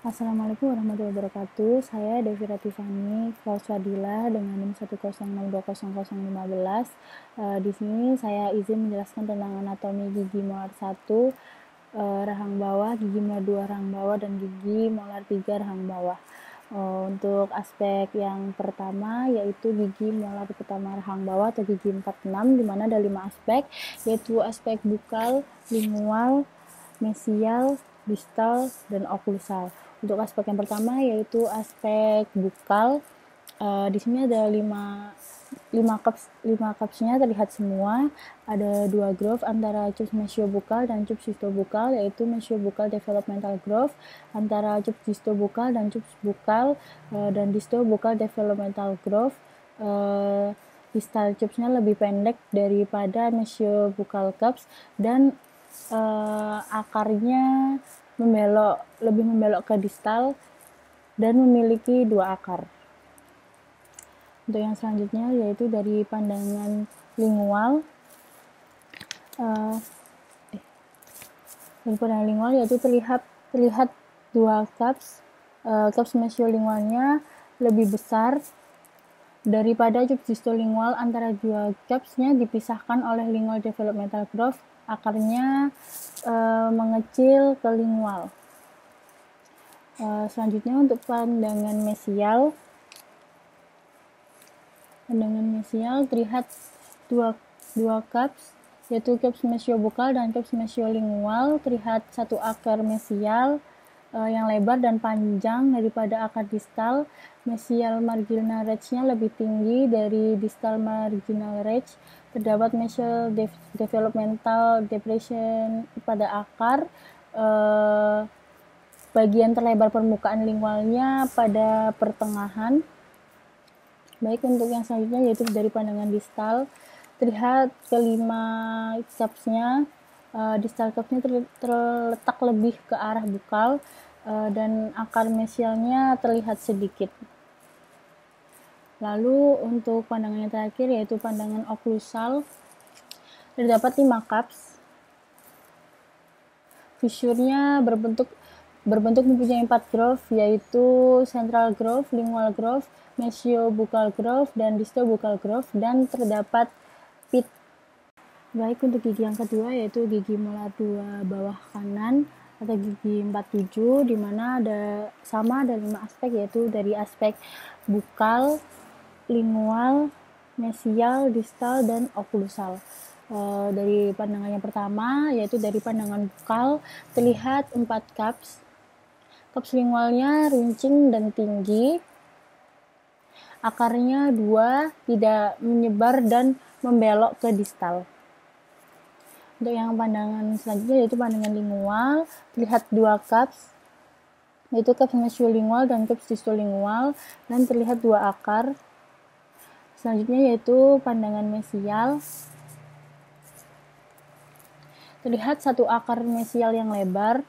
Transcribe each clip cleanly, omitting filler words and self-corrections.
Assalamualaikum warahmatullahi wabarakatuh. Saya Devira Tiffany Fauswadila dengan NIM 106200015. Di sini saya izin menjelaskan tentang anatomi gigi molar 1, rahang bawah, gigi molar 2 rahang bawah, dan gigi molar 3 rahang bawah. Untuk aspek yang pertama yaitu gigi molar pertama rahang bawah atau gigi 46, di mana ada 5 aspek, yaitu aspek bukal, lingual, mesial, distal, dan oklusal. Untuk aspek yang pertama yaitu aspek bukal. Di sini ada 5 cups-nya terlihat semua. Ada 2 groove antara cups mesiobukal dan cups cystobukal, yaitu mesiobukal developmental groove antara cups cystobukal dan cups bukal, dan distobukal developmental groove. Distal cups-nya lebih pendek daripada mesiobukal cups dan akarnya lebih membelok ke distal dan memiliki 2 akar. Untuk yang selanjutnya yaitu dari pandangan lingual. Dari pandangan lingual yaitu terlihat 2 cups. Cups mesiolingualnya lebih besar daripada cups distolingual. Antara 2 cups-nya dipisahkan oleh lingual developmental groove. Akarnya mengecil ke lingual. Selanjutnya untuk pandangan mesial. Terlihat 2 cups, yaitu cups mesiobukal dan cups mesiolingual. Terlihat 1 akar mesial yang lebar dan panjang daripada akar distal. Mesial marginal ridge-nya lebih tinggi dari distal marginal ridge. Terdapat mesial developmental depression pada akar. Bagian terlebar permukaan lingualnya pada pertengahan. Baik, untuk yang selanjutnya yaitu dari pandangan distal. Terlihat kelima cups-nya. Distal cups-nya terletak lebih ke arah bukal, dan akar mesialnya terlihat sedikit. Lalu untuk pandangan yang terakhir yaitu pandangan oklusal. Terdapat 5 cups. Fisurnya berbentuk mempunyai 4 groove, yaitu central groove, lingual groove, mesiobukal groove, dan distobukal groove, dan terdapat pit. Baik, untuk gigi yang kedua yaitu gigi molar 2 bawah kanan atau gigi 47, di mana ada 5 aspek, yaitu dari aspek bukal, lingual, mesial, distal, dan oklusal. Dari pandangan yang pertama yaitu dari pandangan bukal, terlihat 4 cups. Cups lingualnya runcing dan tinggi. Akarnya 2, tidak menyebar dan membelok ke distal. Untuk yang pandangan selanjutnya yaitu pandangan lingual, terlihat 2 cups, yaitu cups mesiolingual dan cups distolingual, dan terlihat 2 akar. Selanjutnya yaitu pandangan mesial. Terlihat 1 akar mesial yang lebar.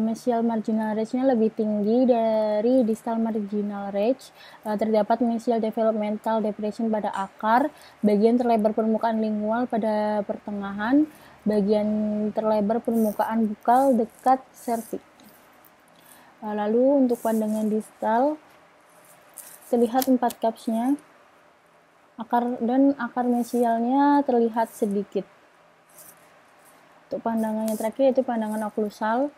Mesial marginal ridge-nya lebih tinggi dari distal marginal ridge. Terdapat mesial developmental depression pada akar. Bagian terlebar permukaan lingual pada pertengahan. Bagian terlebar permukaan bukal dekat cervix. Lalu untuk pandangan distal, terlihat 4 cups-nya. Akar mesialnya terlihat sedikit. Untuk pandangan yang terakhir yaitu pandangan oklusal.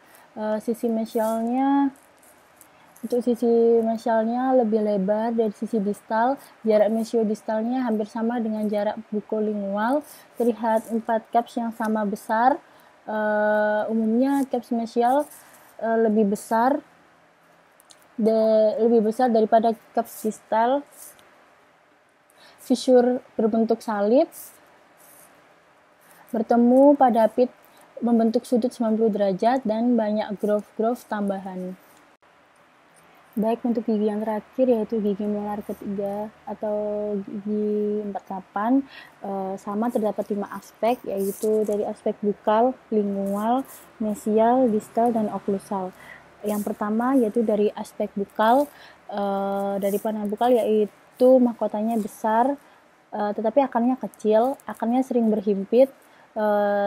Sisi mesialnya lebih lebar dari sisi distal. Jarak mesiodistalnya hampir sama dengan jarak bukolingual. Terlihat 4 cups yang sama besar. Umumnya cups mesial lebih besar daripada cups distal. Fisur berbentuk salib bertemu pada pit membentuk sudut 90 derajat dan banyak groove-groove tambahan. Baik, untuk gigi yang terakhir yaitu gigi molar ketiga atau gigi 48, sama terdapat 5 aspek, yaitu dari aspek bukal, lingual, mesial, distal, dan oklusal. Yang pertama yaitu dari aspek bukal. Dari pandangan bukal yaitu mahkotanya besar, tetapi akarnya kecil. Akarnya sering berhimpit,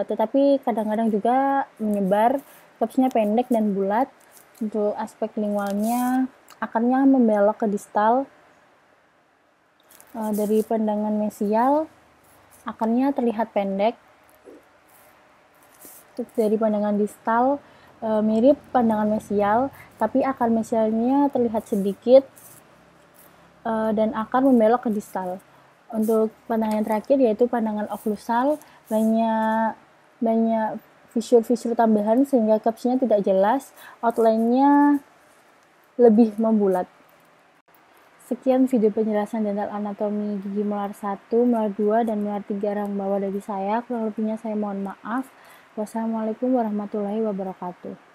tetapi kadang-kadang juga menyebar. Cups-nya pendek dan bulat. Untuk aspek lingualnya, akarnya membelok ke distal. Dari pandangan mesial, akarnya terlihat pendek. Dari pandangan distal, mirip pandangan mesial, tapi akar mesialnya terlihat sedikit dan akar membelok ke distal. Untuk pandangan yang terakhir yaitu pandangan oklusal, banyak visur-visur tambahan sehingga capsnya tidak jelas, outline-nya lebih membulat. Sekian video penjelasan dental anatomi gigi molar 1, molar 2, dan molar 3 rahang bawah dari saya. Kurang lebihnya saya mohon maaf. Wassalamualaikum warahmatullahi wabarakatuh.